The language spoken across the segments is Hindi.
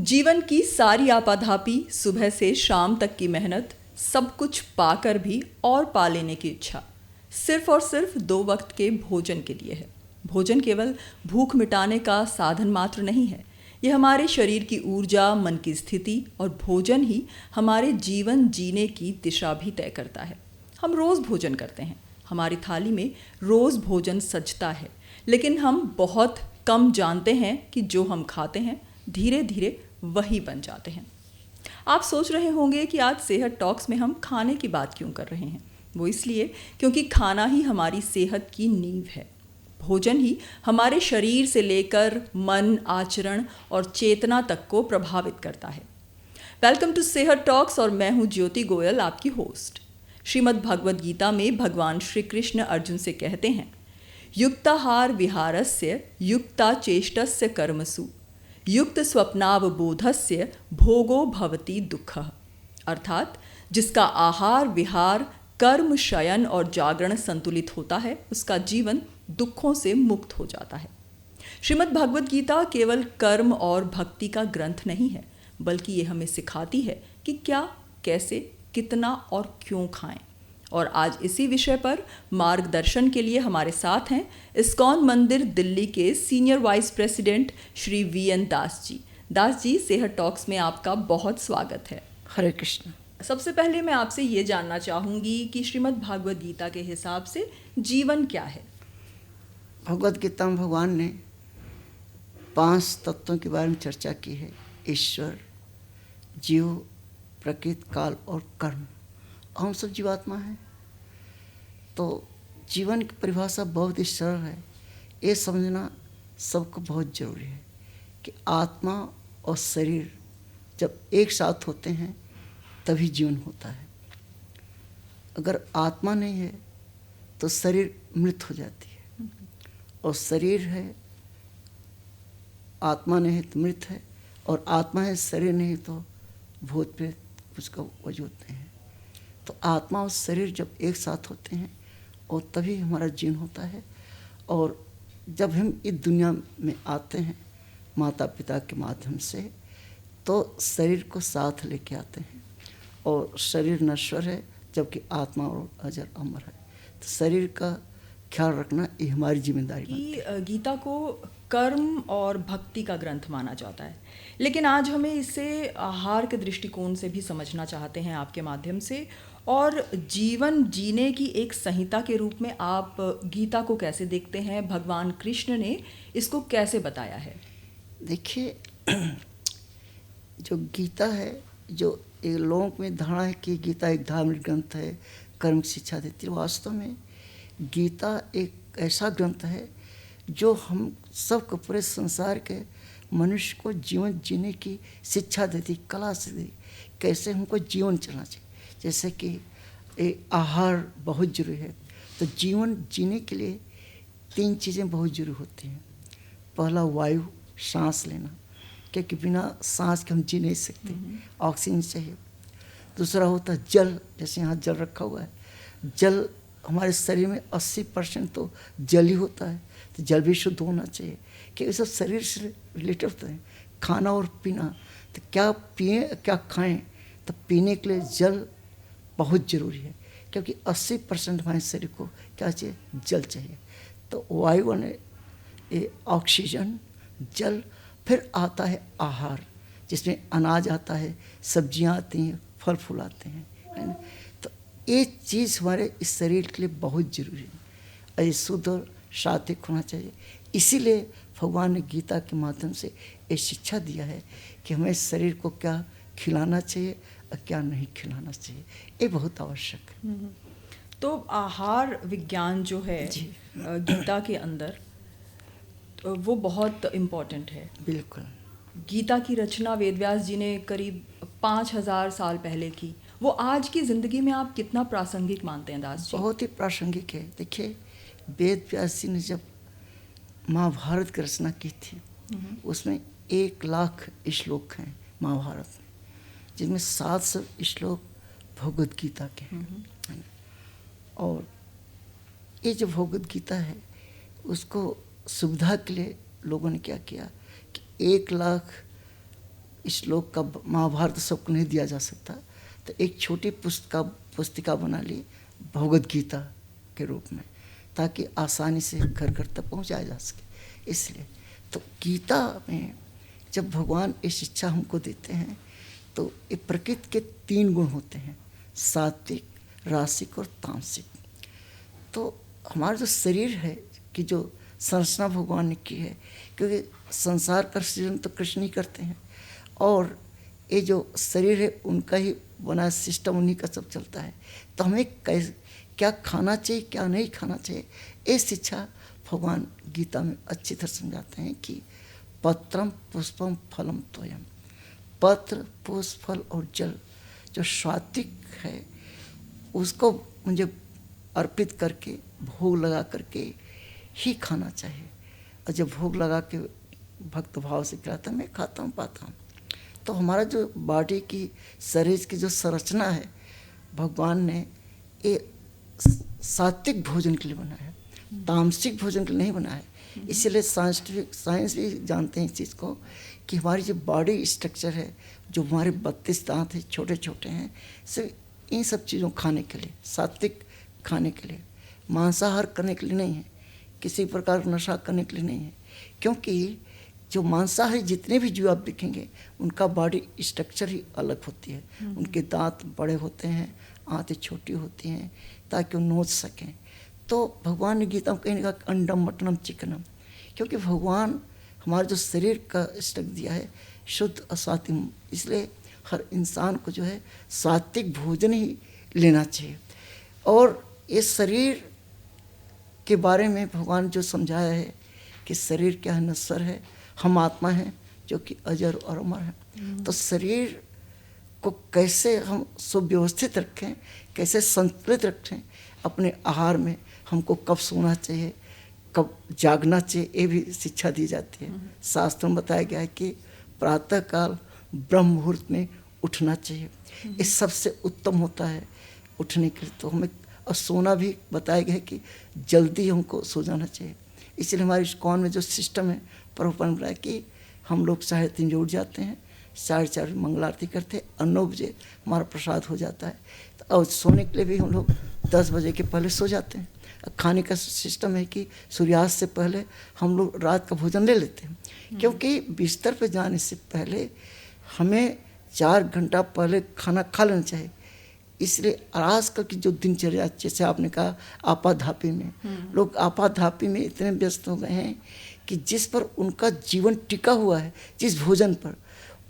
जीवन की सारी आपाधापी, सुबह से शाम तक की मेहनत, सब कुछ पाकर भी और पा लेने की इच्छा, सिर्फ और सिर्फ 2 वक्त के भोजन के लिए है। भोजन केवल भूख मिटाने का साधन मात्र नहीं है, यह हमारे शरीर की ऊर्जा, मन की स्थिति और भोजन ही हमारे जीवन जीने की दिशा भी तय करता है। हम रोज़ भोजन करते हैं, हमारी थाली में रोज़ भोजन सजता है, लेकिन हम बहुत कम जानते हैं कि जो हम खाते हैं धीरे धीरे वही बन जाते हैं। आप सोच रहे होंगे कि आज सेहत टॉक्स में हम खाने की बात क्यों कर रहे हैं। वो इसलिए क्योंकि खाना ही हमारी सेहत की नींव है। भोजन ही हमारे शरीर से लेकर मन, आचरण और चेतना तक को प्रभावित करता है। वेलकम टू सेहत टॉक्स और मैं हूँ ज्योति गोयल, आपकी होस्ट। श्रीमद् भगवद गीता में भगवान श्री कृष्ण अर्जुन से कहते हैं, युक्ताहार विहारस्य युक्ता चेष्टस्य कर्मसु युक्त स्वप्नावबोधस्य भोगो भवति दुःखः। अर्थात जिसका आहार, विहार, कर्म, शयन और जागरण संतुलित होता है, उसका जीवन दुखों से मुक्त हो जाता है। श्रीमद् भगवद गीता केवल कर्म और भक्ति का ग्रंथ नहीं है, बल्कि ये हमें सिखाती है कि क्या, कैसे, कितना और क्यों खाएं। और आज इसी विषय पर मार्गदर्शन के लिए हमारे साथ हैं इस्कॉन मंदिर दिल्ली के senior vice president Shri V N Das ji. Das ji, सेहत टॉक्स में आपका बहुत स्वागत है। हरे कृष्ण। सबसे पहले मैं आपसे ये जानना चाहूँगी कि श्रीमद् भागवत गीता के हिसाब से जीवन क्या है। भगवद गीता में भगवान ने 5 तत्वों के बारे में चर्चा की है। ईश्वर, जीव, प्रकृति, काल और कर्म। हम सब जीवात्मा हैं। तो जीवन की परिभाषा बहुत ही सरल है। ये समझना सबको बहुत ज़रूरी है कि आत्मा और शरीर जब एक साथ होते हैं तभी जीवन होता है। अगर आत्मा नहीं है तो शरीर मृत हो जाती है, और शरीर है, आत्मा नहीं है तो मृत है, और आत्मा है, शरीर नहीं तो भूत प्रेत उसका वजूद नहीं है। तो आत्मा और शरीर जब एक साथ होते हैं और तभी हमारा जीवन होता है। और जब हम इस दुनिया में आते हैं माता पिता के माध्यम से, तो शरीर को साथ लेके आते हैं, और शरीर नश्वर है जबकि आत्मा और अजर अमर है। तो शरीर का ख्याल रखना ये हमारी जिम्मेदारी है। गीता को कर्म और भक्ति का ग्रंथ माना जाता है, लेकिन आज हमें इसे आहार के दृष्टिकोण से भी समझना चाहते हैं आपके माध्यम से। और जीवन जीने की एक संहिता के रूप में आप गीता को कैसे देखते हैं? भगवान कृष्ण ने इसको कैसे बताया है? देखिए, जो गीता है, जो एक लोगों में धारणा है कि गीता एक धार्मिक ग्रंथ है, कर्म की शिक्षा देती है, वास्तव में गीता एक ऐसा ग्रंथ है जो हम सबको, पूरे संसार के मनुष्य को जीवन जीने की शिक्षा देती, कला से देती, कैसे हमको जीवन चलना चाहिए। जैसे कि आहार बहुत जरूरी है। तो जीवन जीने के लिए 3 चीज़ें बहुत जरूरी होती हैं। पहला वायु, सांस लेना, क्योंकि बिना सांस के हम जी नहीं सकते, ऑक्सीजन चाहिए। दूसरा होता है जल, जैसे यहाँ जल रखा हुआ है। जल, हमारे शरीर में 80% तो जल ही होता है, तो जल भी शुद्ध होना चाहिए, कि ये सब शरीर से रिलेटेड होते हैं। खाना और पीना, तो क्या पिए क्या खाएं, तो पीने के लिए जल बहुत ज़रूरी है, क्योंकि 80% हमारे शरीर को क्या चाहिए, जल चाहिए। तो वायु ने ये ऑक्सीजन, जल, फिर आता है आहार, जिसमें अनाज आता है, सब्जियां आती हैं, फल फूल आते हैं, है ना। तो ये चीज़ हमारे इस शरीर के लिए बहुत ज़रूरी है। ये शुद्ध और सात्विक होना चाहिए। इसीलिए भगवान ने गीता के माध्यम से ये शिक्षा दिया है कि हमें शरीर को क्या खिलाना चाहिए और क्या नहीं खिलाना चाहिए। ये बहुत आवश्यक है। तो आहार विज्ञान जो है गीता के अंदर, वो बहुत इम्पोर्टेंट है। बिल्कुल। गीता की रचना वेदव्यास जी ने करीब 5000 साल पहले की। वो आज की ज़िंदगी में आप कितना प्रासंगिक मानते हैं दास जी? बहुत ही प्रासंगिक है। देखिए, वेदव्यास जी ने जब महाभारत की रचना की थी, उसमें 1 लाख श्लोक हैं महाभारत में, जिनमें 700 श्लोक भगवद गीता के हैं। और ये जो भगवद गीता है, उसको सुविधा के लिए लोगों ने क्या किया कि 1 लाख इस श्लोक का महाभारत सबको नहीं दिया जा सकता, तो एक छोटी पुस्तिका बना ली भगवद गीता के रूप में, ताकि आसानी से घर घर तक पहुंचाया जा सके। इसलिए तो गीता में जब भगवान ये शिक्षा हमको देते हैं तो ये प्रकृति के 3 गुण होते हैं, सात्विक, रासिक और तामसिक। तो हमारा जो शरीर है कि जो संरचना भगवान ने की है, क्योंकि संसार का सृजन तो कृष्ण ही करते हैं, और ये जो शरीर है उनका ही बना सिस्टम, उन्हीं का सब चलता है। तो हमें क्या खाना चाहिए, क्या नहीं खाना चाहिए, ये शिक्षा भगवान गीता में अच्छी तरह समझाते हैं कि पत्रम पुष्पम फलम तोयम, पत्र, पुष्प, फल और जल जो सात्विक है उसको मुझे अर्पित करके भोग लगा करके ही खाना चाहिए। और जब भोग लगा के भक्त भाव से खिलाता मैं खाता हूँ पाता हूँ। तो हमारा जो बॉडी की, शरीर की जो संरचना है भगवान ने ये सात्विक भोजन के लिए बनाया है, तामसिक भोजन के लिए नहीं बनाया है। इसीलिए साइंस भी जानते हैं इस चीज़ को कि हमारी जो बॉडी स्ट्रक्चर है, जो हमारे 32 दांत हैं, छोटे छोटे हैं, सिर्फ इन सब चीज़ों खाने के लिए, सात्विक खाने के लिए, मांसाहार करने के लिए नहीं है, किसी प्रकार का नशा करने के लिए नहीं है। क्योंकि जो मांसाहारी जितने भी जीव आप देखेंगे उनका बॉडी स्ट्रक्चर ही अलग होती है, उनके दांत बड़े होते हैं, आंतें छोटी होती हैं ताकि वो नोच सकें। तो भगवान ने गीता में कहीं कहा अंडम मटनम चिकनम, क्योंकि भगवान हमारा जो शरीर का स्ट्रक्चर दिया है शुद्ध और सात्विक, इसलिए हर इंसान को जो है सात्विक भोजन ही लेना चाहिए। और इस शरीर के बारे में भगवान जो समझाया है कि शरीर क्या है, नश्वर है, हम आत्मा हैं जो कि अजर और अमर है। तो शरीर को कैसे हम सुव्यवस्थित रखें, कैसे संतुलित रखें अपने आहार में, हमको कब सोना चाहिए, कब जागना चाहिए, ये भी शिक्षा दी जाती है। शास्त्रों में बताया गया है कि प्रातःकाल ब्रह्म मुहूर्त में उठना चाहिए, ये सबसे उत्तम होता है उठने के लिए। तो हमें और सोना भी बताया गया है कि जल्दी हमको सो जाना चाहिए। इसलिए हमारे इस्कॉन में जो सिस्टम है प्रभुपाद ने बताया कि हम लोग 3:30 बजे उठ जाते हैं, 4:30 बजे मंगल आरती करते हैं और 9 बजे हमारा प्रसाद हो जाता है। तो और सोने के लिए भी हम लोग 10 बजे के पहले सो जाते हैं। खाने का सिस्टम है कि सूर्यास्त से पहले हम लोग रात का भोजन ले लेते हैं, क्योंकि बिस्तर पर जाने से पहले हमें 4 घंटा पहले खाना खा लेना चाहिए। इसलिए आजकल की जो दिनचर्या, जैसे आपने कहा आपाधापी में, लोग आपाधापी में इतने व्यस्त हो गए हैं कि जिस पर उनका जीवन टिका हुआ है, जिस भोजन पर,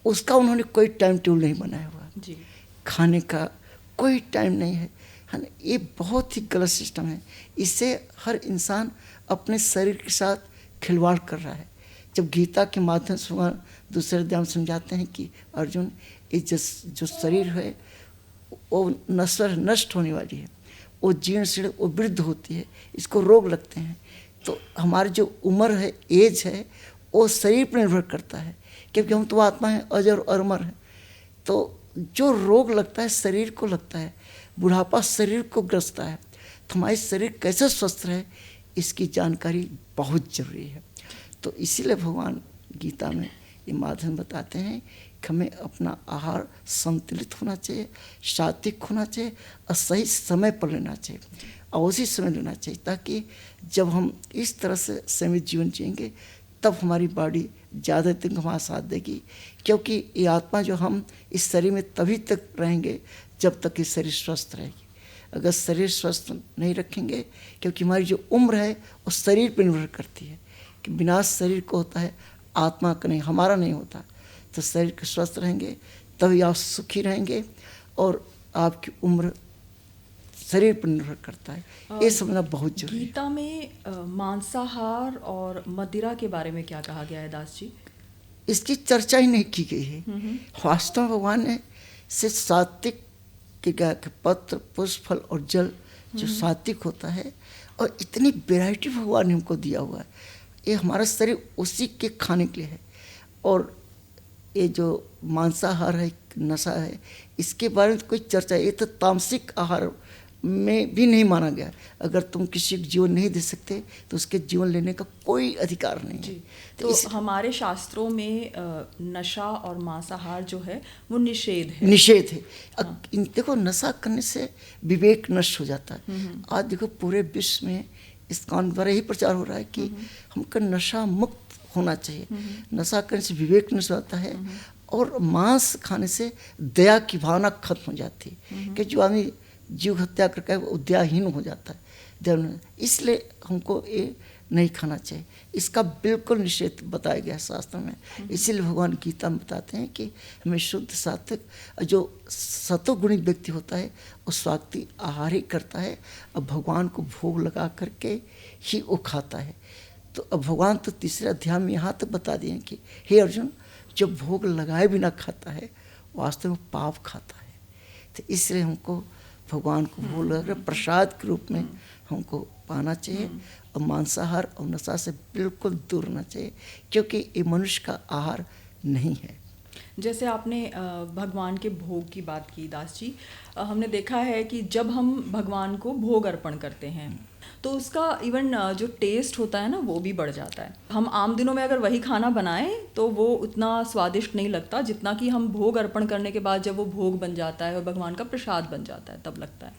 उसका उन्होंने कोई टाइम टेबल नहीं बनाया हुआ जी। खाने का कोई टाइम नहीं है ना। ये बहुत ही गलत सिस्टम है। इससे हर इंसान अपने शरीर के साथ खिलवाड़ कर रहा है। जब गीता के माध्यम से भगवान दूसरे अध्याय में समझाते हैं कि अर्जुन, ये जो शरीर है वो नश्वर, नष्ट होने वाली है, वो जीर्ण शीर्ण, वो वृद्ध होती है, इसको रोग लगते हैं। तो हमारी जो उम्र है, एज है, वो शरीर पर निर्भर करता है, क्योंकि हम तो आत्मा है, अजर और अमर है। तो जो रोग लगता है शरीर को लगता है, बुढ़ापा शरीर को ग्रसता है। तो हमारी शरीर कैसे स्वस्थ रहे इसकी जानकारी बहुत जरूरी है। तो इसीलिए भगवान गीता में ये माध्यम बताते हैं कि हमें अपना आहार संतुलित होना चाहिए, सात्विक होना चाहिए और सही समय पर लेना चाहिए और उसी समय लेना चाहिए, ताकि जब हम इस तरह से सीमित जीवन जिएंगे तब हमारी बॉडी ज़्यादा दिन हमारा साथ देगी। क्योंकि ये आत्मा जो हम इस शरीर में तभी तक रहेंगे जब तक ये शरीर स्वस्थ रहेगी। अगर शरीर स्वस्थ नहीं रखेंगे, क्योंकि हमारी जो उम्र है वो शरीर पर निर्भर करती है कि विनाश शरीर को होता है, आत्मा का नहीं, हमारा नहीं होता। तो शरीर के स्वस्थ रहेंगे तभी आप सुखी रहेंगे और आपकी उम्र शरीर पर निर्भर करता है। ये समझना बहुत जरूरी है। गीता में मांसाहार और मदिरा के बारे में क्या कहा गया है दास जी? इसकी चर्चा ही नहीं की गई है। वास्तव में भगवान ने सिर्फ सात्विक के पत्र, पुष्प, फल और जल जो सात्विक होता है, और इतनी वैरायटी भगवान ने हमको दिया हुआ है, ये हमारा शरीर उसी के खाने के लिए है। और ये जो मांसाहार है, नशा है, इसके बारे में कोई चर्चा, ये तो तामसिक आहार में भी नहीं माना गया। अगर तुम किसी को जीवन नहीं दे सकते तो उसके जीवन लेने का कोई अधिकार नहीं है। तो हमारे शास्त्रों में नशा और मांसाहार जो है वो निषेध है। निषेध है। हाँ। देखो, नशा करने से विवेक नष्ट हो जाता है। आज देखो पूरे विश्व में इस कानून द्वारा यही प्रचार हो रहा है कि हमको नशा मुक्त होना चाहिए। नशा करने से विवेक नष्ट होता है और मांस खाने से दया की भावना खत्म हो जाती है कि जो आदमी जीव हत्या करके वो दयाहीन हो जाता है। इसलिए हमको ये नहीं खाना चाहिए। इसका बिल्कुल निषेध बताया गया है शास्त्र में। इसीलिए भगवान गीता में बताते हैं कि हमें शुद्ध सात्विक जो सतोगुणी व्यक्ति होता है वो स्वास्थ्य आहार ही करता है और भगवान को भोग लगा करके ही वो खाता है। तो अब भगवान तो तीसरे अध्याय में यहाँ तक बता दिए कि हे अर्जुन, जो भोग लगाए बिना खाता है वास्तव में पाप खाता है। तो इसलिए हमको भगवान को भोग लगा प्रसाद के रूप में हमको पाना चाहिए और मांसाहार और नशा से बिल्कुल दूर रहना चाहिए, क्योंकि ये मनुष्य का आहार नहीं है। जैसे आपने भगवान के भोग की बात की दास जी, हमने देखा है कि जब हम भगवान को भोग अर्पण करते हैं तो उसका इवन जो टेस्ट होता है ना वो भी बढ़ जाता है। हम आम दिनों में अगर वही खाना बनाएं तो वो उतना स्वादिष्ट नहीं लगता जितना कि हम भोग अर्पण करने के बाद जब वो भोग बन जाता है और भगवान का प्रसाद बन जाता है तब लगता है।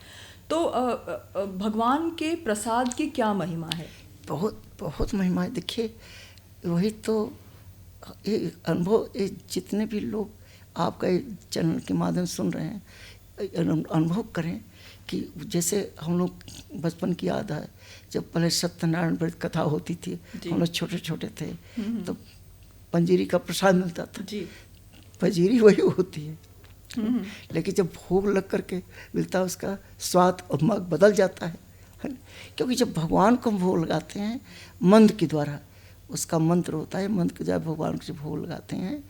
तो भगवान के प्रसाद की क्या महिमा है? बहुत बहुत महिमा है। देखिए, वही तो ये अनुभव, ये जितने भी लोग आपका चैनल के माध्यम सुन रहे हैं अनुभव करें कि जैसे हम लोग बचपन की याद है जब पहले सत्यनारायण व्रत कथा होती थी, हम लोग छोटे छोटे थे तो पंजीरी का प्रसाद मिलता था जी। पंजीरी वही होती है लेकिन जब भोग लग करके मिलता है उसका स्वाद और मग बदल जाता है। क्योंकि जब भगवान को भोग लगाते हैं मंत्र के द्वारा, उसका मंत्र होता है, मंत्र के द्वारा भगवान को भोग लगाते हैं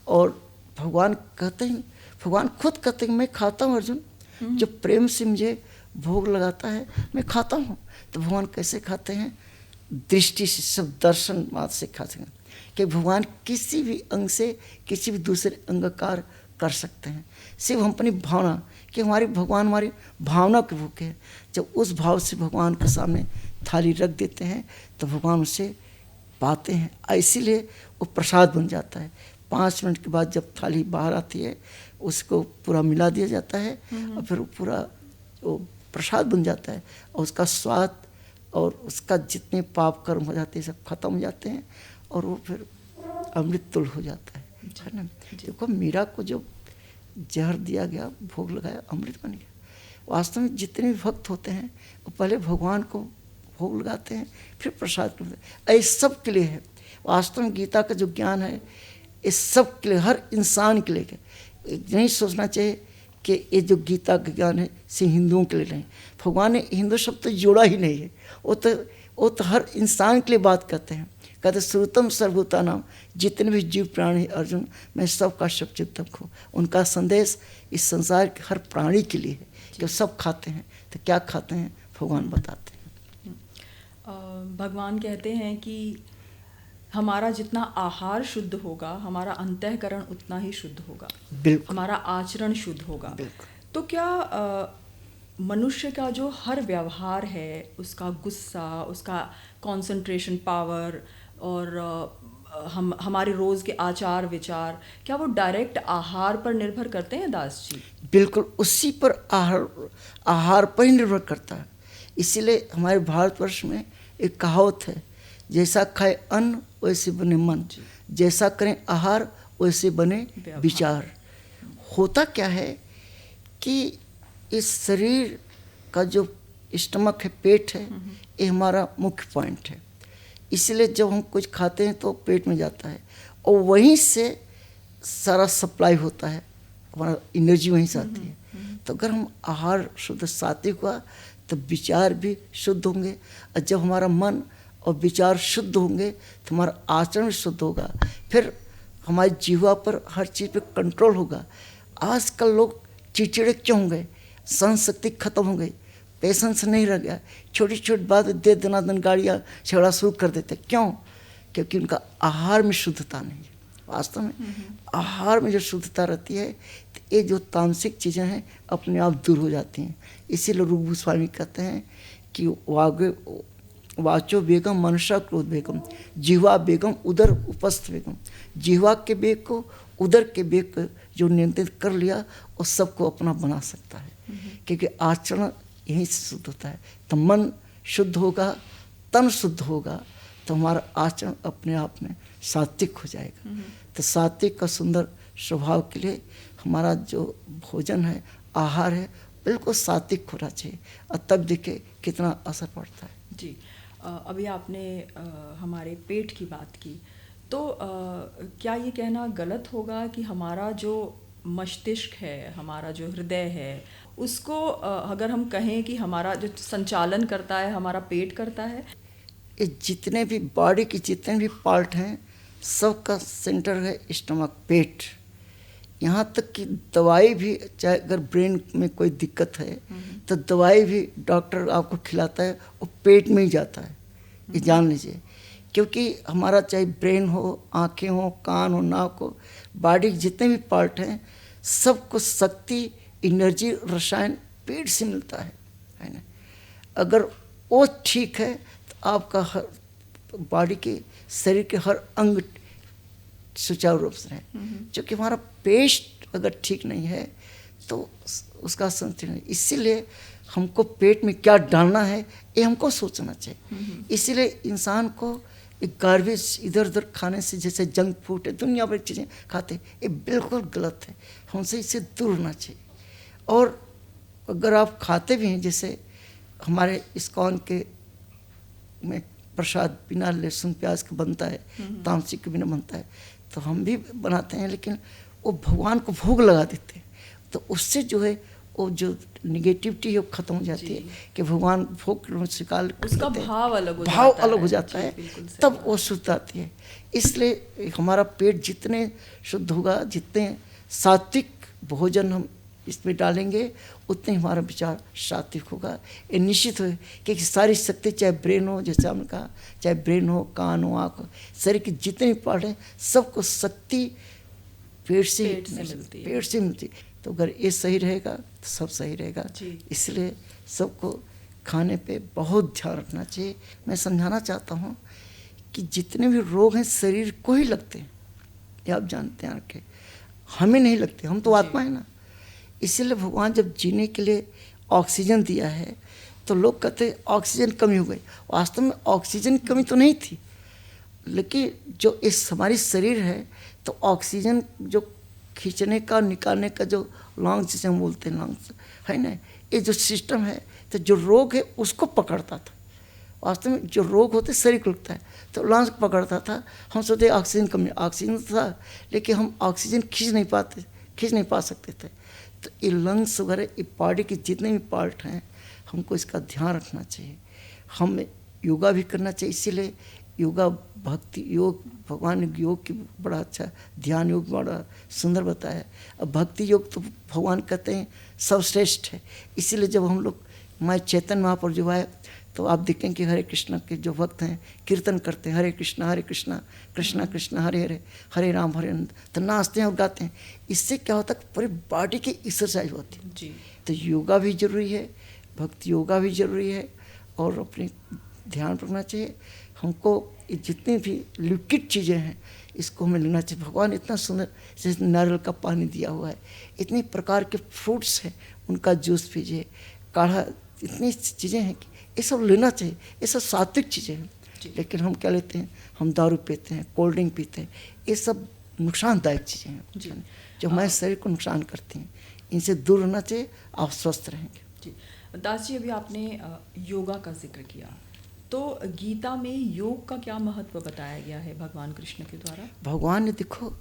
और भगवान कहते हैं, भगवान खुद कहते हैं मैं खाता हूँ अर्जुन, जो प्रेम से मुझे भोग लगाता है मैं खाता हूँ। तो भगवान कैसे खाते हैं? दृष्टि से, सब दर्शन मात्र से खाते हैं कि भगवान किसी भी अंग से किसी भी दूसरे अंग कार्य कर सकते हैं। सिर्फ हम अपनी भावना कि हमारी भगवान हमारी भावना के भूखे हैं, जब उस भाव से भगवान के सामने थाली रख देते हैं तो भगवान उसे पाते हैं। इसीलिए वो प्रसाद बन जाता है। 5 मिनट के बाद जब थाली बाहर आती है उसको पूरा मिला दिया जाता है और फिर वो पूरा वो प्रसाद बन जाता है और उसका स्वाद और उसका जितने पाप कर्म हो जाते हैं सब खत्म हो जाते हैं और वो फिर अमृत तुल्य हो जाता है ना। देखो, मीरा को जो जहर दिया गया, भोग लगाया, अमृत बन गया। वास्तव में जितने भी भक्त होते हैं वो पहले भगवान को भोग लगाते हैं फिर प्रसाद करते हैं। इस सब के लिए है। वास्तव में गीता का जो ज्ञान है इस सब के लिए, हर इंसान के लिए। नहीं सोचना चाहिए कि ये जो गीता का ज्ञान है सिर्फ हिंदुओं के लिए नहीं। भगवान ने हिंदू शब्द तो जोड़ा ही नहीं है, वो तो हर इंसान के लिए बात करते हैं। कहते श्रुतम सर्वभूतानां, जितने भी जीव प्राणी अर्जुन मैं सबका शब्दचित्तक हूँ। उनका संदेश इस संसार के हर प्राणी के लिए है कि सब खाते हैं। तो क्या खाते हैं भगवान बताते हैं। भगवान कहते हैं कि हमारा जितना आहार शुद्ध होगा हमारा अंतःकरण उतना ही शुद्ध होगा, हमारा आचरण शुद्ध होगा। तो क्या मनुष्य का जो हर व्यवहार है, उसका गुस्सा, उसका कंसंट्रेशन पावर और हमारे रोज़ के आचार विचार, क्या वो डायरेक्ट आहार पर निर्भर करते हैं दास जी? बिल्कुल, उसी पर आहार पर ही निर्भर करता है। इसीलिए हमारे भारतवर्ष में एक कहावत है, जैसा खाए अन्न वैसे बने मन, जैसा करें आहार वैसे बने विचार। होता क्या है कि इस शरीर का जो स्टमक है, पेट है, ये हमारा मुख्य पॉइंट है। इसलिए जब हम कुछ खाते हैं तो पेट में जाता है और वहीं से सारा सप्लाई होता है, हमारा एनर्जी वहीं से आती है। तो अगर हम आहार शुद्ध सात्विक हुआ तो विचार भी शुद्ध होंगे और जब हमारा मन और विचार शुद्ध होंगे तो हमारा आचरण शुद्ध होगा, फिर हमारी जीवा पर हर चीज़ पे कंट्रोल होगा। आजकल लोग चिड़चिड़े क्यों हो गए? सहन शक्ति खत्म हो गई, पेशेंस नहीं रह गया, छोटी छोटी बात दे दनादन गाड़ियाँ झगड़ा शुरू कर देते। क्यों? क्योंकि उनका आहार में शुद्धता नहीं है। वास्तव में आहार में जो शुद्धता रहती है, तो ये जो तामसिक चीज़ें हैं अपने आप दूर हो जाती हैं। इसीलिए रूप गोस्वामी कहते हैं कि वाचो बेगम मनुष्य क्रोध बेगम, जिह्वा बेगम उदर उपस्थ बेगम। जिह्वा के बेग को, उदर के बेग को जो नियंत्रित कर लिया वो सबको अपना बना सकता है, क्योंकि आचरण यहीं से शुद्ध होता है। तो मन शुद्ध होगा, तन शुद्ध होगा, तो हमारा आचरण अपने आप में सात्विक हो जाएगा। तो सात्विक का सुंदर स्वभाव के लिए हमारा जो भोजन है, आहार है, बिल्कुल सात्विक होना चाहिए, और तब देखे कितना असर पड़ता है। जी, अभी आपने हमारे पेट की बात की, तो क्या ये कहना गलत होगा कि हमारा जो मस्तिष्क है, हमारा जो हृदय है, उसको अगर हम कहें कि हमारा जो संचालन करता है हमारा पेट करता है? ये जितने भी बॉडी के जितने भी पार्ट हैं, सबका सेंटर है स्टमक, पेट। यहाँ तक कि दवाई भी, चाहे अगर ब्रेन में कोई दिक्कत है तो दवाई भी डॉक्टर आपको खिलाता है वो पेट में ही जाता है, ये जान लीजिए। क्योंकि हमारा चाहे ब्रेन हो, आँखें हो, कान हो, नाक हो, बॉडी के जितने भी पार्ट हैं, सबको शक्ति, एनर्जी, रसायन पेट से मिलता है ना। अगर वो ठीक है तो आपका हर बॉडी के, शरीर के हर अंग सुचारू रूप से है। क्योंकि हमारा पेट अगर ठीक नहीं है तो उसका संतुलन नहीं। इसीलिए हमको पेट में क्या डालना है ये हमको सोचना चाहिए। इसीलिए इंसान को एक गार्बेज इधर उधर खाने से, जैसे जंक फूड है, दुनिया भर की चीज़ें खाते, ये बिल्कुल गलत है, हमसे इससे दूर रहना चाहिए। और अगर आप खाते भी हैं, जैसे हमारे इस्कॉन के में प्रसाद बिना लहसुन प्याज के बनता है, तामसिक के बिना बनता है, तो हम भी बनाते हैं, लेकिन वो भगवान को भोग लगा देते हैं, तो उससे जो है वो जो निगेटिविटी है वो खत्म हो जाती है कि भगवान भोग स्वीकार, उसका भाव अलग हो जाता है, तब वो शुद्ध आती है। इसलिए हमारा पेट जितने शुद्ध होगा, जितने सात्विक भोजन हम इसमें डालेंगे, उतने हमारा विचार सात्विक होगा। ये निश्चित है कि सारी शक्ति, चाहे ब्रेन हो, जैसे हमने कहा, चाहे ब्रेन हो, कान हो, आँख हो, शरीर के जितने भी पार्ट हैं, सबको शक्ति पेट से मिलती है। तो अगर ये सही रहेगा तो सब सही रहेगा। इसलिए सबको खाने पे बहुत ध्यान रखना चाहिए। मैं समझाना चाहता हूँ कि जितने भी रोग हैं शरीर को ही लगते हैं, ये आप जानते हैं कि हमें नहीं लगते, हम तो आत्मा है ना। इसीलिए भगवान जब जीने के लिए ऑक्सीजन दिया है तो लोग कहते हैं ऑक्सीजन कमी हो गई। वास्तव में ऑक्सीजन की कमी तो नहीं थी, लेकिन जो इस हमारी शरीर है तो ऑक्सीजन जो खींचने का, निकालने का जो लंग्स, जिसे हम बोलते हैं लंग्स है ना, ये जो सिस्टम है, तो जो रोग है उसको पकड़ता था। वास्तव में जो रोग होते शरीर को लगता है, तो लंग्स पकड़ता था। हम सोचते ऑक्सीजन कमी, ऑक्सीजन था, लेकिन हम ऑक्सीजन खींच नहीं पा सकते थे। तो ये लंग्स वगैरह, ये बॉडी के जितने भी पार्ट हैं, हमको इसका ध्यान रखना चाहिए। हमें योगा भी करना चाहिए। इसीलिए योगा, भक्ति योग, भगवान ने योग की बड़ा अच्छा, ध्यान योग बड़ा सुंदर बताया। अब भक्ति योग तो भगवान कहते हैं सर्वश्रेष्ठ है। इसीलिए जब हम लोग मैं चैतन्य महाप्रभु जो आए, तो आप देखेंगे कि हरे कृष्ण के जो भक्त हैं कीर्तन करते हैं, हरे कृष्णा कृष्णा कृष्णा हरे हरे, हरे राम तो नाचते हैं और गाते हैं। इससे क्या होता है, पूरी बॉडी की एक्सरसाइज होती है जी। तो योगा भी जरूरी है, भक्ति योगा भी जरूरी है, और अपने ध्यान रखना चाहिए। हमको जितनी भी लिक्विड चीज़ें हैं इसको हमें लेना चाहिए। भगवान इतना सुंदर, जैसे नारियल का पानी दिया हुआ है, इतनी प्रकार के फ्रूट्स हैं, उनका जूस पीजिए, काढ़ा, इतनी चीज़ें हैं कि ये सब लेना चाहिए। ये सब सात्विक चीज़ें हैं। लेकिन हम क्या लेते हैं, हम दारू पीते हैं, कोल्ड ड्रिंक पीते हैं, ये सब नुकसानदायक चीज़ें हैं जो हमारे शरीर को नुकसान करती हैं। इनसे दूर रहना चाहिए, आप स्वस्थ रहेंगे जी। दास जी, अभी आपने योगा का जिक्र किया, तो गीता में योग का क्या महत्व बताया गया है भगवान कृष्ण के द्वारा? भगवान ने देखो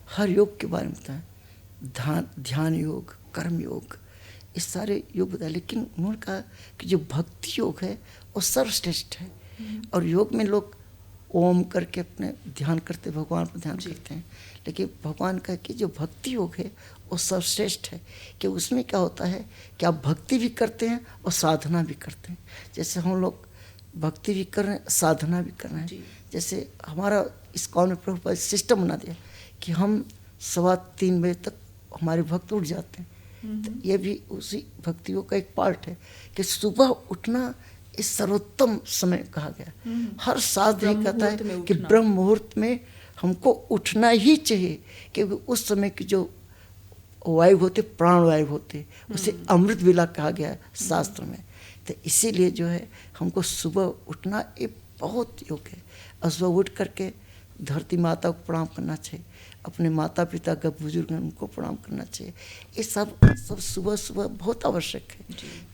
हर योग के बारे में बताया, ध्यान योग, कर्म योग, इस सारे योग बताए। लेकिन उन्होंने कहा कि जो भक्ति योग है वो सर्वश्रेष्ठ है। और योग में लोग ओम करके अपने ध्यान करते, भगवान पर ध्यान करते हैं, लेकिन भगवान का कि जो भक्ति योग है वो सर्वश्रेष्ठ है। कि उसमें क्या होता है कि आप भक्ति भी करते हैं और साधना भी करते हैं। जैसे हम लोग भक्ति भी कर रहे हैं, साधना भी कर रहे हैं। जैसे हमारा इस्कॉन में प्रभुपाद सिस्टम बना दिया कि हम 3:15 बजे तक हमारे भक्त उठ जाते हैं। तो ये भी उसी भक्तियों का एक पार्ट है कि सुबह उठना इस सर्वोत्तम समय कहा गया। हर शास्त्र यही कहता है कि ब्रह्म मुहूर्त में हमको उठना ही चाहिए, क्योंकि उस समय की जो वायु होते, प्राण वायु होते, उसे अमृत वेला कहा गया है शास्त्र में। तो इसीलिए जो है हमको सुबह उठना एक बहुत योग्य है। और सुबह उठ करके धरती माता को प्रणाम करना चाहिए, अपने माता पिता का बुजुर्ग हैं उनको प्रणाम करना चाहिए। ये सब सुबह सुबह बहुत आवश्यक है।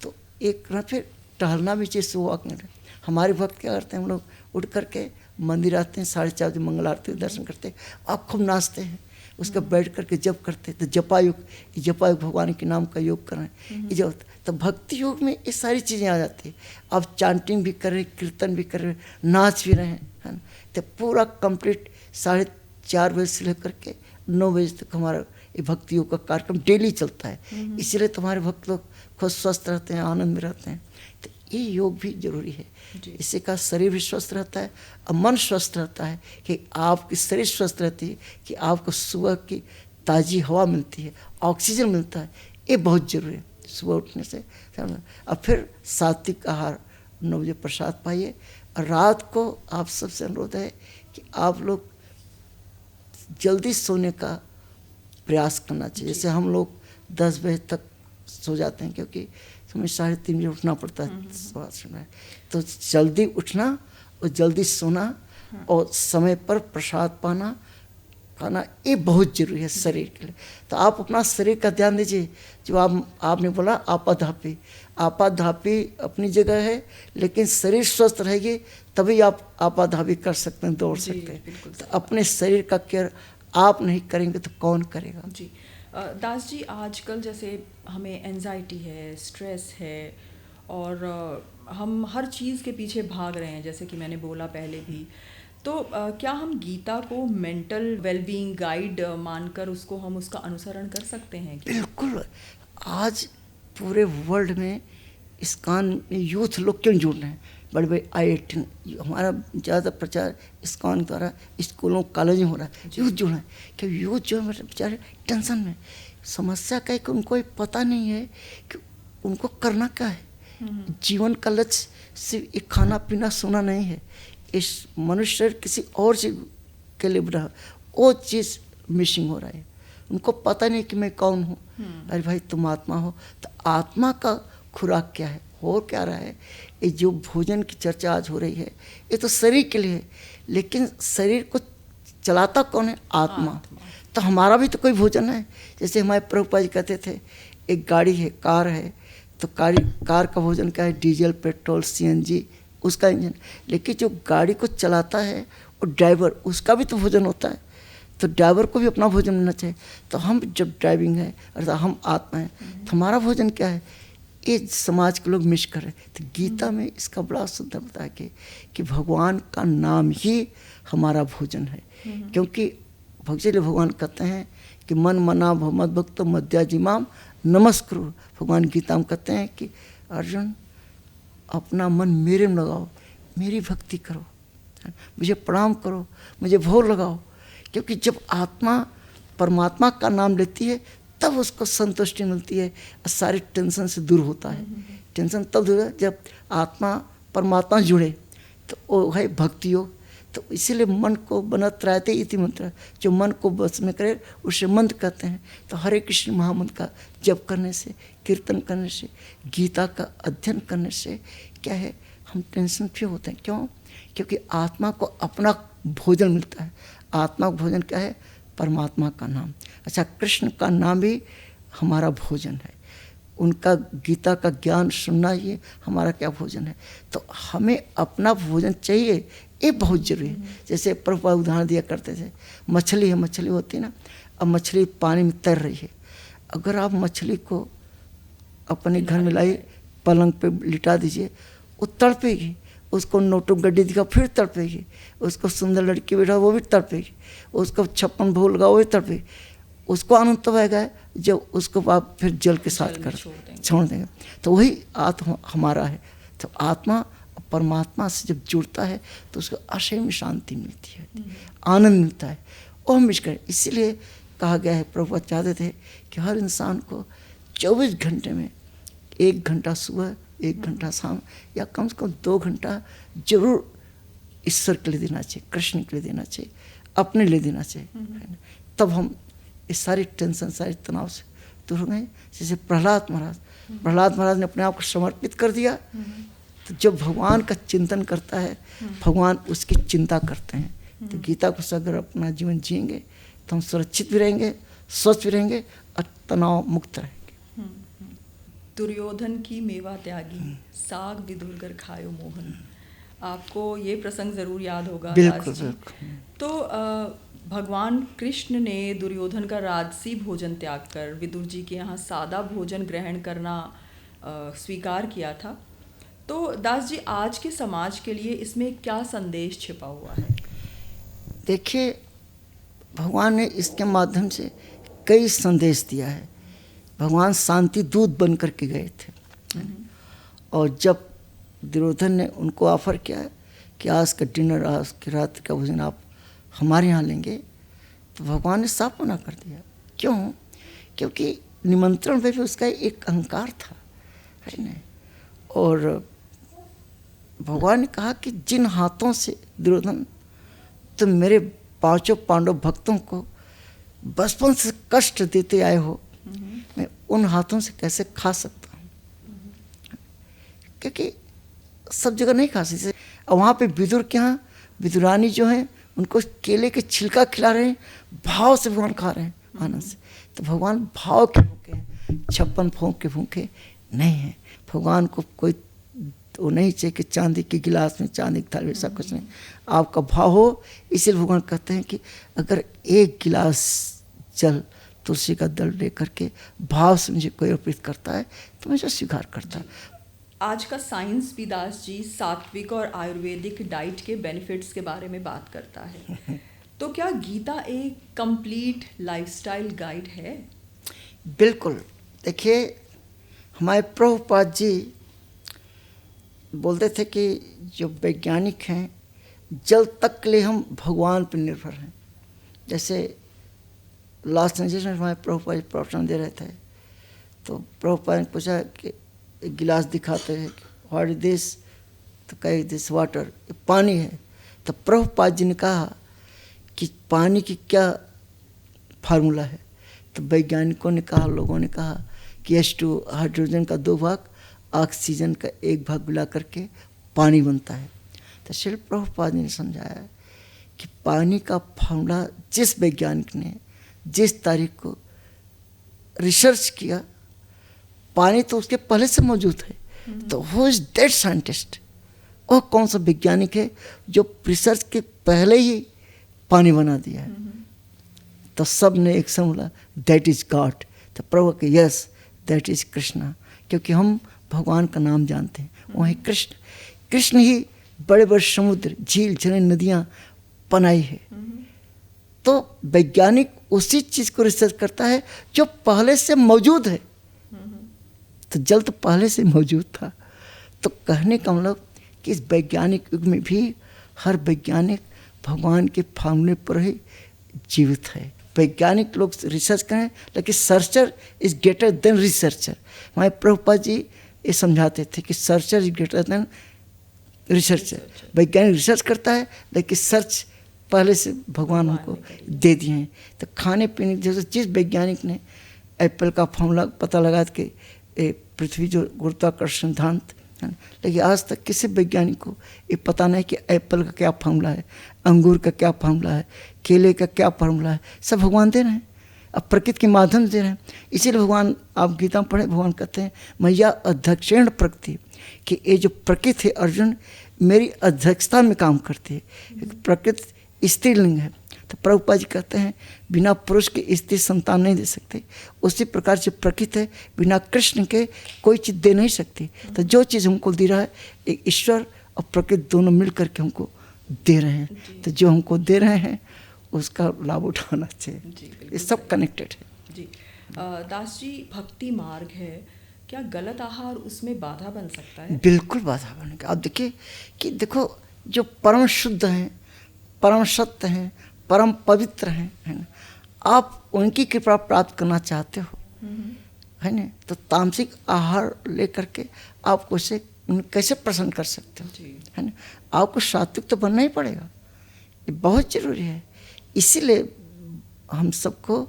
तो एक ना फिर टहलना भी चाहिए सुबह वॉक में। हमारे भक्त क्या करते हैं, हम लोग उठ करके मंदिर आते हैं, 4:30 बजे मंगल आरती दर्शन करते हैं, आप खूब नाचते हैं, उसका बैठ करके जप करते हैं। तो जपायुग भगवान के नाम का योग कर रहे हैं, ये जो तो भक्ति योग में ये सारी चीज़ें आ जाती है। आप चांटिंग भी कर रहे हैं, कीर्तन भी कर रहे हैं, नाच भी रहे हैं, है ना। तो पूरा कंप्लीट 4:30 बजे से लेकर के 9 बजे तक हमारा ये भक्ति योग का कार्यक्रम डेली चलता है। इसीलिए तुम्हारे भक्त लोग खुद स्वस्थ रहते हैं, आनंद में रहते हैं। तो ये योग भी जरूरी है। इससे का शरीर भी स्वस्थ रहता है और मन स्वस्थ रहता है, कि आपकी शरीर स्वस्थ रहती है, कि आपको सुबह की ताज़ी हवा मिलती है, ऑक्सीजन मिलता है। ये बहुत जरूरी है सुबह उठने से। और फिर सात्विक आहार, 9 बजे प्रसाद पाइए। और रात को आप सबसे अनुरोध है कि आप लोग जल्दी सोने का प्रयास करना चाहिए। जैसे हम लोग 10 बजे तक सो जाते हैं, क्योंकि हमें 3:30 बजे उठना पड़ता है। तो जल्दी उठना और जल्दी सोना और समय पर प्रसाद खाना ये बहुत जरूरी है शरीर के लिए। तो आप अपना शरीर का ध्यान दीजिए। जो आपने बोला आपाधापी अपनी जगह है, लेकिन शरीर स्वस्थ रहेगी तभी आप आपाधापी कर सकते हैं, दौड़ सकते हैं। तो अपने शरीर का केयर आप नहीं करेंगे तो कौन करेगा। जी दास जी, आजकल जैसे हमें एंजाइटी है, स्ट्रेस है, और हम हर चीज़ के पीछे भाग रहे हैं, जैसे कि मैंने बोला पहले भी। तो क्या हम गीता को मेंटल वेलबींग गाइड मानकर हम उसका अनुसरण कर सकते हैं? बिल्कुल। आज पूरे वर्ल्ड में इस्कॉन में यूथ लोग क्यों जुड़ रहे हैं? बड़े बड़े IIT, हमारा ज़्यादा प्रचार इस्कॉन द्वारा स्कूलों कॉलेज में हो रहा है। यूथ जुड़ रहे हैं, क्योंकि यूथ जो है बेचारे टेंशन में, समस्या का है कि उनको पता नहीं है कि उनको करना क्या है। जीवन का लक्ष्य सिर्फ एक खाना पीना सोना नहीं है। इस मनुष्य किसी और चीज़ के लिए बना, वो चीज़ मिसिंग हो रहा है। उनको पता नहीं कि मैं कौन हूँ। अरे भाई, तुम आत्मा हो। तो आत्मा का खुराक क्या है, हो क्या रहा है? ये जो भोजन की चर्चा आज हो रही है, ये तो शरीर के लिए है, लेकिन शरीर को चलाता कौन है? आत्मा। तो हमारा भी तो कोई भोजन है। जैसे हमारे प्रभुपाद जी कहते थे, एक गाड़ी है, कार है, तो कार का भोजन क्या है? डीजल, पेट्रोल, CNG, उसका इंजन। लेकिन जो गाड़ी को चलाता है और ड्राइवर, उसका भी तो भोजन होता है। तो ड्राइवर को भी अपना भोजन मिलना चाहिए। तो हम जब ड्राइविंग है, अर्थात हम आत्मा है, तो हमारा भोजन क्या है? ये समाज के लोग मिस कर रहे हैं। तो गीता में इसका बड़ा सुंदर बताया कि भगवान का नाम ही हमारा भोजन है। क्योंकि भगवान कहते हैं कि मन मना भमद भक्त मध्याजिमाम नमस्कुरु। भगवान गीता में कहते हैं कि अर्जुन, अपना मन मेरे में लगाओ, मेरी भक्ति करो, मुझे प्रणाम करो, मुझे भोग लगाओ। क्योंकि जब आत्मा परमात्मा का नाम लेती है तब उसको संतुष्टि मिलती है, सारे टेंशन से दूर होता है। टेंशन तब दूर जब आत्मा परमात्मा जुड़े, तो वो है भक्ति योग। तो इसीलिए मन को बनत रहते इति मंत्र, जो मन को बस में करे उसे मंत्र कहते हैं। तो हरे कृष्ण महामंत्र का जप करने से, कीर्तन करने से, गीता का अध्ययन करने से क्या है, हम टेंशन फ्री होते हैं। क्यों? क्योंकि आत्मा को अपना भोजन मिलता है। आत्मा का भोजन क्या है? परमात्मा का नाम। अच्छा, कृष्ण का नाम भी हमारा भोजन है। उनका गीता का ज्ञान सुनना ही हमारा क्या भोजन है। तो हमें अपना भोजन चाहिए, ये बहुत जरूरी है। जैसे प्रभुपाद उदाहरण दिया करते थे, मछली है, मछली होती है ना, अब मछली पानी में तैर रही है। अगर आप मछली को अपने घर में लाई, पलंग पे लिटा दीजिए, वो तड़पेगी। उसको नोटो गड्डी दिखा, फिर तड़पेगी। उसको सुंदर लड़की बैठा, वो भी तड़पेगी। उसको 56 भोग लगाओ, वो भी तड़पेगी। उसको आनंद तब आएगा जब उसको आप फिर जल के साथ छोड़ देंगे। तो वही आत्मा हमारा है। तो आत्मा परमात्मा से जब जुड़ता है तो उसको असीम शांति मिलती है, आनंद मिलता है। वो हम मिस करें। इसीलिए कहा गया है, प्रभुपाद चाहते थे कि हर इंसान को 24 घंटे में 1 घंटा सुबह, 1 घंटा शाम, या कम से कम 2 घंटा जरूर ईश्वर के लिए देना चाहिए, कृष्ण के लिए देना चाहिए, अपने लिए देना चाहिए। तब हम इस सारी टेंशन, सारी तनाव से दूर हो गए। जैसे प्रहलाद महाराज ने अपने आप को समर्पित कर दिया, तो जब भगवान का चिंतन करता है, भगवान उसकी चिंता करते हैं। तो गीता को से अगर अपना जीवन जिएंगे तो हम सुरक्षित भी रहेंगे, स्वस्थ भी रहेंगे और तनाव मुक्त रहेंगे। दुर्योधन की मेवा त्यागी, साग विदुरगर खायो मोहन। आपको ये प्रसंग जरूर याद होगा। बिल्कुल। तो भगवान कृष्ण ने दुर्योधन का राजसी भोजन त्याग कर विदुर जी के यहाँ सादा भोजन ग्रहण करना स्वीकार किया था। तो दास जी, आज के समाज के लिए इसमें क्या संदेश छिपा हुआ है? देखिए, भगवान ने इसके माध्यम से कई संदेश दिया है। भगवान शांति दूत बन करके गए थे, और जब दुर्योधन ने उनको ऑफर किया कि आज का डिनर, आज की रात का भोजन आप हमारे यहाँ लेंगे, तो भगवान ने साफ मना कर दिया। क्यों? क्योंकि निमंत्रण में भी उसका एक अहंकार था, है ना। और भगवान ने कहा कि जिन हाथों से दुर्योधन तुम मेरे 5 पांडव भक्तों को बचपन से कष्ट देते आए हो, मैं उन हाथों से कैसे खा सकता हूँ? क्योंकि सब जगह नहीं खा सकते। और वहाँ पे विदुर के यहाँ विदुरानी जो है उनको केले के छिलका खिला रहे हैं, भाव से भगवान खा रहे हैं, आनंद से। तो भगवान भाव के भूखे हैं, 56 भोग के भूखे नहीं हैं। भगवान को कोई वो नहीं चाहिए कि चांदी के गिलास में, चांदी की थाली, ऐसा कुछ नहीं। आपका भाव हो, इसीलिए भगवान कहते हैं कि अगर 1 गिलास जल तुलसी का दल ले करके भाव से मुझे कोई अर्पित करता है तो मुझे स्वीकार करता है। आज का साइंस भी दास जी सात्विक और आयुर्वेदिक डाइट के बेनिफिट्स के बारे में बात करता है। तो क्या गीता एक कंप्लीट लाइफस्टाइल गाइड है? बिल्कुल। देखिए, हमारे प्रभुपाद जी बोलते थे कि जो वैज्ञानिक हैं, जल तक के लिए हम भगवान पर निर्भर हैं। जैसे लॉस एंजल्स में हमारे प्रभुपाद प्रवचन दे रहे थे, तो प्रभुपाद ने पूछा कि एक गिलास दिखाते हैं, व्हाट इज दिस? तो कहे दिस वाटर, ये पानी है। तो प्रभुपाद जी ने कहा कि पानी की क्या फार्मूला है? तो वैज्ञानिकों ने कहा, लोगों ने कहा कि H2 हाइड्रोजन का 2 भाग, ऑक्सीजन का 1 भाग मिला करके पानी बनता है। तो श्री प्रभुपाद ने समझाया कि पानी का फार्मूला जिस वैज्ञानिक ने जिस तारीख को रिसर्च किया, पानी तो उसके पहले से मौजूद है। तो हु इज दैट साइंटिस्ट? वह कौन सा वैज्ञानिक है जो रिसर्च के पहले ही पानी बना दिया है? तो सब ने एक समझ बोला दैट इज गॉड। तो प्रभु के यस, दैट इज कृष्णा, क्योंकि हम भगवान का नाम जानते हैं, वही कृष्ण ही बड़े बड़े समुद्र, झील, झरने, नदियाँ बनाई है। तो वैज्ञानिक उसी चीज को रिसर्च करता है जो पहले से मौजूद है। तो जल तो पहले से मौजूद था। तो कहने का मतलब कि इस वैज्ञानिक युग में भी हर वैज्ञानिक भगवान के फार्मूले पर ही जीवित है। वैज्ञानिक लोग रिसर्च करें, लेकिन searcher is greater than researcher. हमारे प्रभुपाद जी ये समझाते थे कि searcher is greater than researcher. वैज्ञानिक रिसर्च करता है, लेकिन सर्च पहले से भगवान हमको दे दिए हैं। तो खाने पीने, जैसे जिस वैज्ञानिक ने एप्पल का फॉर्मूला पता लगा के पृथ्वी जो गुरुत्वाकर्षण सिद्धांत, लेकिन आज तक किसी वैज्ञानिक को ये पता नहीं कि एप्पल का क्या फार्मूला है, अंगूर का क्या फार्मूला है, केले का क्या फार्मूला है। सब भगवान दे रहे हैं, अब प्रकृति के माध्यम से दे रहे हैं। इसीलिए भगवान, आप गीता में पढ़े, भगवान कहते हैं मैया अध्यक्षेण प्रकृति, कि ये जो प्रकृति है अर्जुन, मेरी अध्यक्षता में काम करती है। प्रकृति स्त्रीलिंग है, तो प्रभुपाद जी कहते हैं बिना पुरुष के स्त्री संतान नहीं दे सकते। उसी प्रकार से प्रकृति है, बिना कृष्ण के कोई चीज़ दे नहीं सकती। तो जो चीज़ हमको दे रहा है, एक ईश्वर और प्रकृति दोनों मिल करके हमको दे रहे हैं। तो जो हमको दे रहे हैं उसका लाभ उठाना चाहिए। ये सब कनेक्टेड है जी। दास जी, भक्ति मार्ग है, क्या गलत आहार उसमें बाधा बन सकता है? बिल्कुल बाधा बनेगा। आप देखिए कि देखो, जो परम शुद्ध हैं, परम सत्य हैं, परम पवित्र हैं, है ना, आप उनकी कृपा प्राप्त करना चाहते हो, है ना, तो तामसिक आहार लेकर के आपको उसे कैसे प्रसन्न कर सकते हो, है ना। आपको सात्विक तो बनना ही पड़ेगा, ये बहुत जरूरी है। इसीलिए हम सबको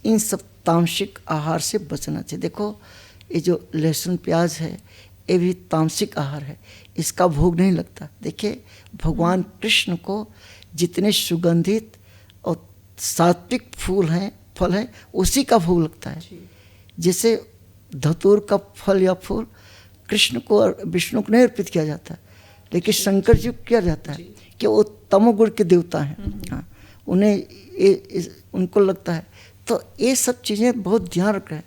इन सब तामसिक आहार से बचना चाहिए। देखो ये जो लहसुन प्याज है ये भी तामसिक आहार है, इसका भोग नहीं लगता। देखिए भगवान कृष्ण को जितने सुगंधित और सात्विक फूल हैं, फल हैं, उसी का भोग लगता है। जैसे धतूर का फल या फूल कृष्ण को और विष्णु को नहीं अर्पित किया जाता, लेकिन शंकर जी को किया जाता है कि वो तमोगुण के देवता हैं। हाँ, उन्हें उनको लगता है। तो ये सब चीज़ें बहुत ध्यान रखें।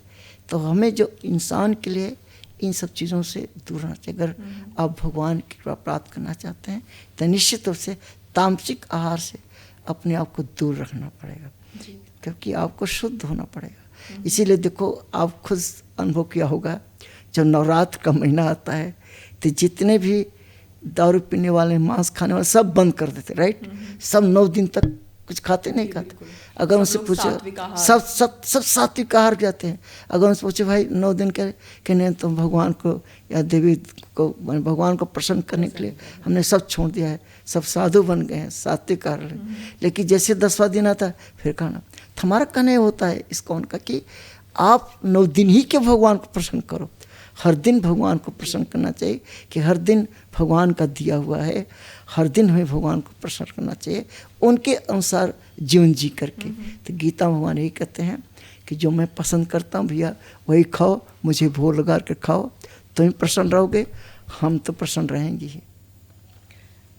तो हमें जो इंसान के लिए इन सब चीज़ों से दूर रहना चाहिए। अगर आप भगवान की कृपा प्राप्त करना चाहते हैं तो निश्चित रूप से तामसिक आहार से अपने आप को दूर रखना पड़ेगा, क्योंकि आपको शुद्ध होना पड़ेगा। इसीलिए देखो आप खुद अनुभव किया होगा, जब नवरात्र का महीना आता है तो जितने भी दारू पीने वाले, मांस खाने वाले सब बंद कर देते, राइट। सब 9 दिन तक कुछ खाते नहीं खाते। अगर उनसे पूछे सब सब सब सात्विक आहार जाते हैं। अगर उनसे पूछे भाई 9 दिन के नहीं तुम भगवान को या देवी को, भगवान को प्रसन्न करने के लिए हमने सब छोड़ दिया है, सब साधु बन गए हैं, सात्विक आहार। लेकिन जैसे 10वां दिन आता है फिर खाना। हमारा कहना होता है इसका उनका कि आप 9 दिन ही के भगवान को प्रसन्न करो। हर दिन भगवान को प्रसन्न करना चाहिए कि हर दिन भगवान का दिया हुआ है, हर दिन हमें भगवान को प्रसन्न करना चाहिए, उनके अनुसार जीवन जी करके। तो गीता भगवान यही कहते हैं कि जो मैं पसंद करता हूँ भैया वही खाओ, मुझे भोग लगा कर खाओ, तुम प्रसन्न रहोगे, हम तो प्रसन्न रहेंगे ही।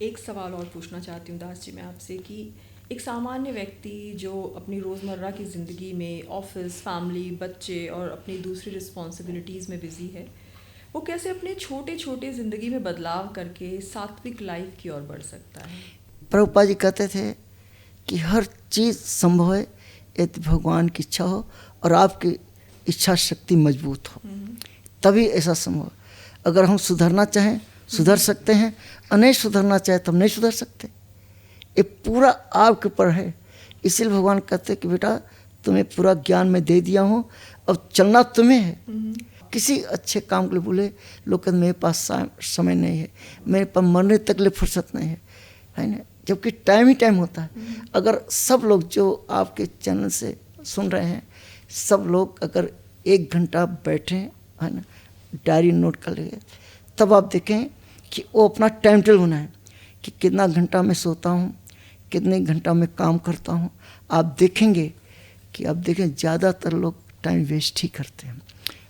एक सवाल और पूछना चाहती हूँ दास जी मैं आपसे कि एक सामान्य व्यक्ति जो अपनी रोज़मर्रा की ज़िंदगी में ऑफिस, फैमिली, बच्चे और अपनी दूसरी रिस्पॉन्सिबिलिटीज़ में बिज़ी है, वो कैसे अपने छोटे छोटे ज़िंदगी में बदलाव करके सात्विक लाइफ की ओर बढ़ सकता है? प्रभुपाद जी कहते थे कि हर चीज़ संभव है यदि भगवान की इच्छा हो और आपकी इच्छा शक्ति मजबूत हो, तभी ऐसा संभव। अगर हम सुधरना चाहें सुधर सकते हैं, और नहीं सुधरना चाहें तो हम नहीं सुधर सकते। ये पूरा आपके ऊपर है। इसीलिए भगवान कहते हैं कि बेटा तुम्हें पूरा ज्ञान मैं दे दिया हूँ, अब चलना तुम्हें है। किसी अच्छे काम के लिए बोले लोग कहते मेरे पास समय नहीं है, मेरे पास मरने तक लिए फुर्सत नहीं है ना, जबकि टाइम ही टाइम होता है। अगर सब लोग जो आपके चैनल से सुन रहे हैं, सब लोग अगर 1 घंटा बैठें, है ना, डायरी नोट कर लेंगे, तब आप देखें कि वो अपना टाइम टेबल बनाएं कि कितना घंटा मैं सोता हूँ, कितने घंटा मैं काम करता हूँ। आप देखेंगे कि ज़्यादातर लोग टाइम वेस्ट ही करते हैं।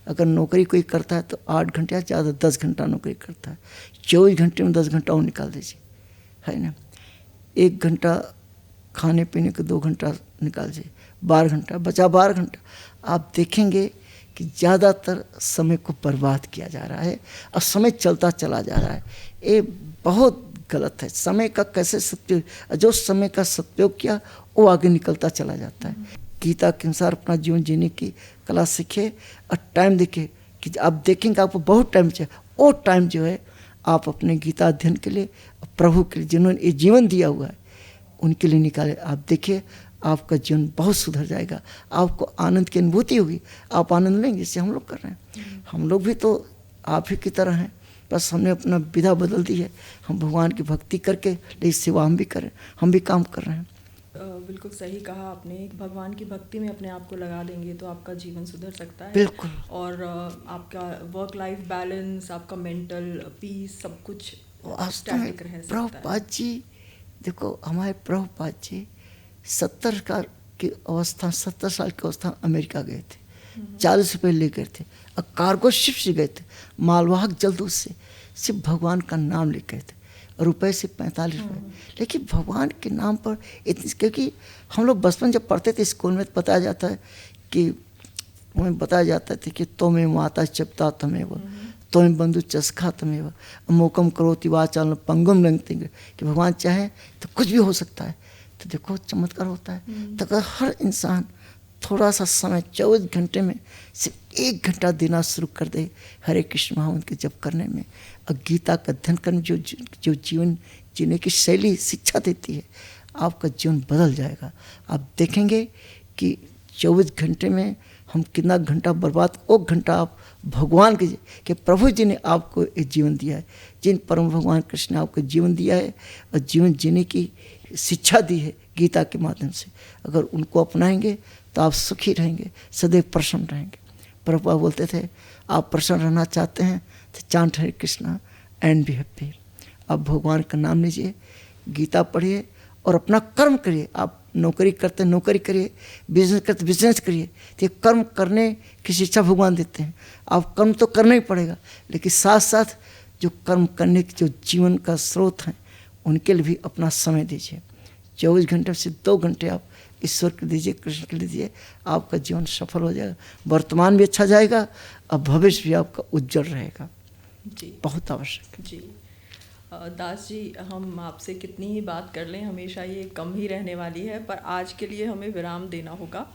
अगर नौकरी कोई करता है तो 8 घंटे या ज़्यादा 10 घंटा नौकरी करता है। 24 घंटे में 10 घंटा और निकाल दीजिए, है ना। 1 घंटा खाने पीने को 2 घंटा निकाल दीजिए, 12 घंटा बचा, 12 घंटा। आप देखेंगे कि ज़्यादातर समय को बर्बाद किया जा रहा है और समय चलता चला जा रहा है। ये बहुत गलत है। समय का कैसे सदुपयोग, जो समय का सदुपयोग किया वो आगे निकलता चला जाता है। गीता के अनुसार अपना जीवन जीने की कला सीखे और टाइम देखे कि आप देखेंगे आपको बहुत टाइम चाहिए, वो टाइम जो है आप अपने गीता अध्ययन के लिए, प्रभु के लिए जिन्होंने ये जीवन दिया हुआ है उनके लिए निकाले। आप देखिए आपका जीवन बहुत सुधर जाएगा, आपको आनंद की अनुभूति होगी, आप आनंद लेंगे। जैसे हम लोग कर रहे हैं, हम लोग भी तो आप ही की तरह हैं, बस हमने अपना विधा बदल दी है। हम भगवान की भक्ति करके लेकिन सेवा हम भी करें, हम भी काम कर रहे हैं। बिल्कुल सही कहा आपने। भगवान की भक्ति में अपने आप को लगा देंगे तो आपका जीवन सुधर सकता है। बिल्कुल। और आपका वर्क लाइफ बैलेंस, आपका मेंटल पीस, सब कुछ स्टैटिक रह सकता है। प्रभुपाद जी देखो, हमारे प्रभुपाद जी 70 साल की अवस्था अमेरिका गए थे, 40 रुपये ले गए थे और कार्गो शिप से गए थे, मालवाहक जलदूत से सिर्फ भगवान का नाम ले गए थे, रुपए से 45 रुपये। लेकिन भगवान के नाम पर इतनी, क्योंकि हम लोग बचपन जब पढ़ते थे स्कूल में बताया जाता है कि हमें बताया जाता था कि तुम्हें माता चपता तमेव, तुम्हें बंधु चस्खा तमेव, मोकम करोति वाचाल पंगुम लंघते, कि भगवान चाहे तो कुछ भी हो सकता है। तो देखो चमत्कार होता है। तो अगर हर इंसान थोड़ा सा समय 24 घंटे में सिर्फ 1 घंटा देना शुरू कर दे हरे कृष्ण महामंत्र के जप करने में और गीता का अध्ययन करने, जो जीवन जीने की शैली शिक्षा देती है, आपका जीवन बदल जाएगा। आप देखेंगे कि 24 घंटे में हम कितना घंटा बर्बाद, वो घंटा आप भगवान के प्रभु जी ने आपको एक जीवन दिया है, जिन परम भगवान कृष्ण ने आपको जीवन दिया है और जीवन जीने की शिक्षा दी है गीता के माध्यम से, अगर उनको अपनाएंगे तो आप सुखी रहेंगे, सदैव प्रसन्न रहेंगे। प्रभुपाद बोलते थे आप प्रसन्न रहना चाहते हैं तो chant Hare Krishna and be happy. आप भगवान का नाम लीजिए, गीता पढ़िए और अपना कर्म करिए। आप नौकरी करते हैं नौकरी करिए, बिजनेस करते बिजनेस करिए, तो ये कर्म करने की शिक्षा भगवान देते हैं। आप कर्म तो करना ही पड़ेगा, लेकिन साथ साथ जो कर्म करने के जो जीवन का स्रोत हैं उनके लिए भी अपना समय दीजिए। 24 घंटे से 2 घंटे आप ईश्वर के दीजिए, कृष्ण के लिए दीजिए, आपका जीवन सफल हो जाएगा। वर्तमान भी अच्छा जाएगा और भविष्य भी आपका उज्जवल रहेगा। जी, बहुत आवश्यक जी। दास जी, हम आपसे कितनी ही बात कर लें हमेशा ये कम ही रहने वाली है, पर आज के लिए हमें विराम देना होगा।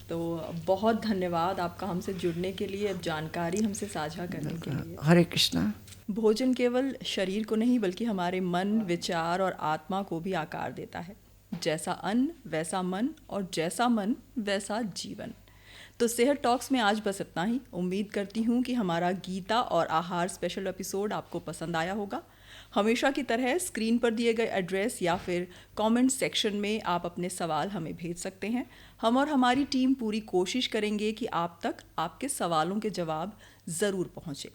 तो बहुत धन्यवाद आपका हमसे जुड़ने के लिए, जानकारी हमसे साझा करने के लिए। हरे कृष्णा। भोजन केवल शरीर को नहीं बल्कि हमारे मन, विचार और आत्मा को भी आकार देता है। जैसा अन्न वैसा मन और जैसा मन वैसा जीवन। तो सेहत टॉक्स में आज बस इतना ही। उम्मीद करती हूँ कि हमारा गीता और आहार स्पेशल एपिसोड आपको पसंद आया होगा। हमेशा की तरह स्क्रीन पर दिए गए एड्रेस या फिर कमेंट सेक्शन में आप अपने सवाल हमें भेज सकते हैं। हम और हमारी टीम पूरी कोशिश करेंगे कि आप तक आपके सवालों के जवाब ज़रूर पहुँचे।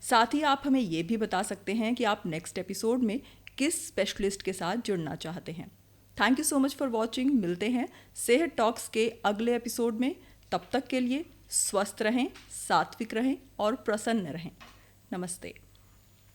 साथ ही आप हमें ये भी बता सकते हैं कि आप नेक्स्ट एपिसोड में किस स्पेशलिस्ट के साथ जुड़ना चाहते हैं। Thank you so much for watching. मिलते हैं सेहत टॉक्स के अगले एपिसोड में। तब तक के लिए स्वस्थ रहें, सात्विक रहें और प्रसन्न रहें। नमस्ते।